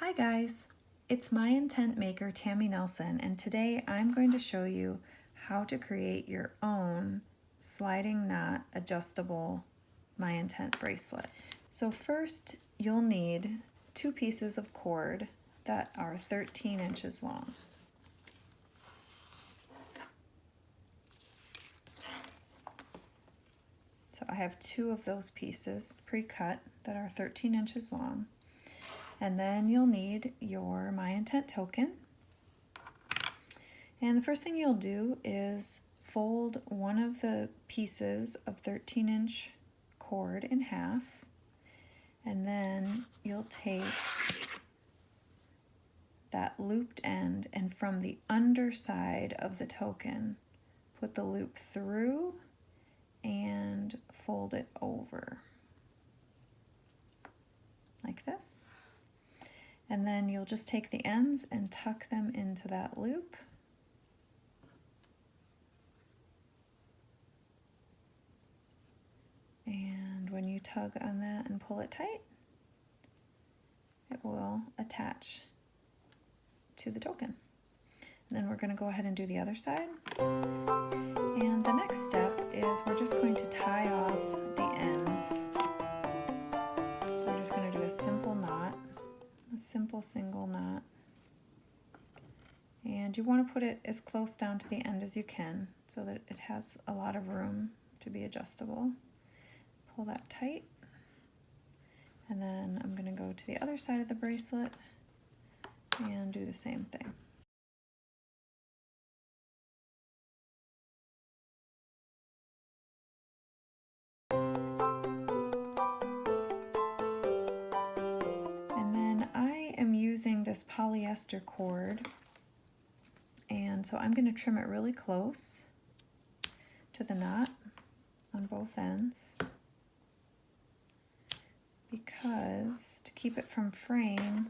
Hi guys, it's MyIntent Maker Tammy Nelson, and today I'm going to show you how to create your own sliding knot adjustable MyIntent bracelet. So first you'll need 2 pieces of cord that are 13 inches long. So I have 2 of those pieces pre-cut that are 13 inches long. And then you'll need your MyIntent token. And the first thing you'll do is fold one of the pieces of 13-inch cord in half. And then you'll take that looped end and from the underside of the token, put the loop through and fold it over like this. And then you'll just take the ends and tuck them into that loop. And when you tug on that and pull it tight, it will attach to the token. And then we're going to go ahead and do the other side. And the next step is we're just going to tie off the ends. So we're just going to do a simple knot. A simple single knot, and you want to put it as close down to the end as you can so that it has a lot of room to be adjustable. Pull that tight, and then I'm going to go to the other side of the bracelet and do the same thing. Using this polyester cord, and so I'm going to trim it really close to the knot on both ends, because to keep it from fraying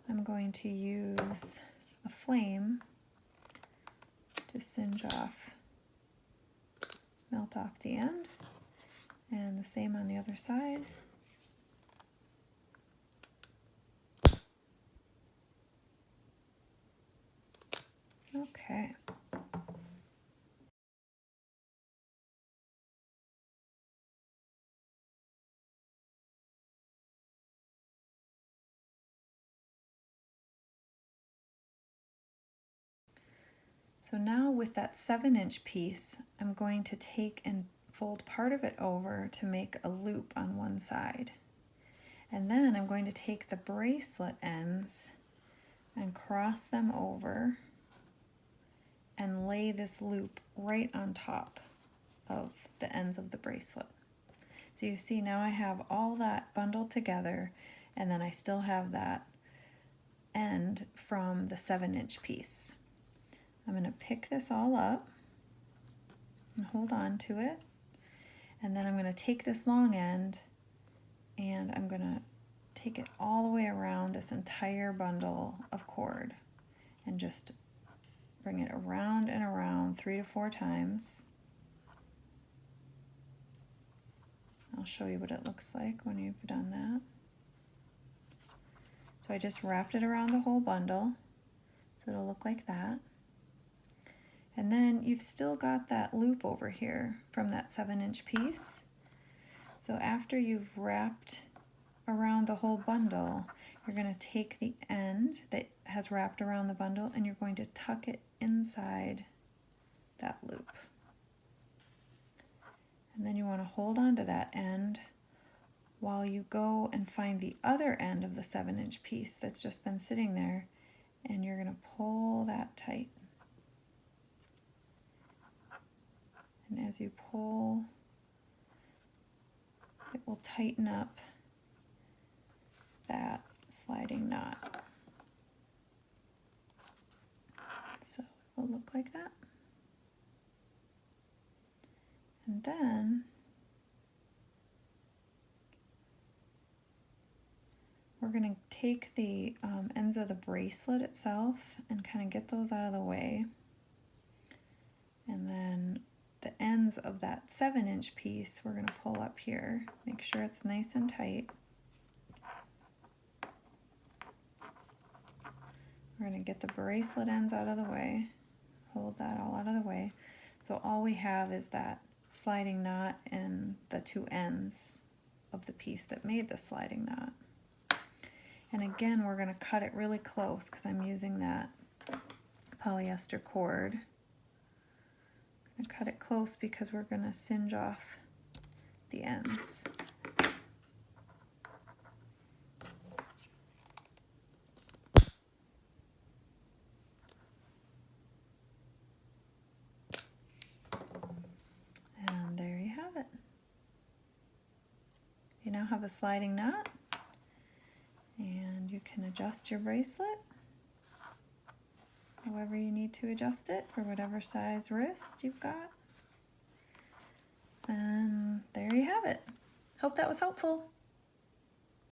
I'm going to use a flame to singe off, melt off the end, and the same on the other side. Okay. So now with that 7-inch piece, I'm going to take and fold part of it over to make a loop on one side. And then I'm going to take the bracelet ends and cross them over and lay this loop right on top of the ends of the bracelet. So you see now I have all that bundled together, and then I still have that end from the 7-inch piece. I'm going to pick this all up and hold on to it, and then I'm going to take this long end and I'm going to take it all the way around this entire bundle of cord and just bring it around and around 3 to 4 times. I'll show you what it looks like when you've done that. So I just wrapped it around the whole bundle, so it'll look like that. And then you've still got that loop over here from that 7-inch piece. So after you've wrapped around the whole bundle, you're going to take the end that has wrapped around the bundle and you're going to tuck it inside that loop. And then you want to hold on to that end while you go and find the other end of the 7-inch piece that's just been sitting there, and you're going to pull that tight. And as you pull, it will tighten up that sliding knot. So it will look like that. And then we're going to take the ends of the bracelet itself and kind of get those out of the way. And then the ends of that 7-inch piece we're going to pull up here. Make sure it's nice and tight. We're going to get the bracelet ends out of the way, hold that all out of the way. So all we have is that sliding knot and the two ends of the piece that made the sliding knot. And again, we're going to cut it really close because I'm using that polyester cord. I'm going to cut it close because we're going to singe off the ends. And there you have it. You now have a sliding knot, and you can adjust your bracelet however you need to adjust it for whatever size wrist you've got. And there you have it. Hope that was helpful.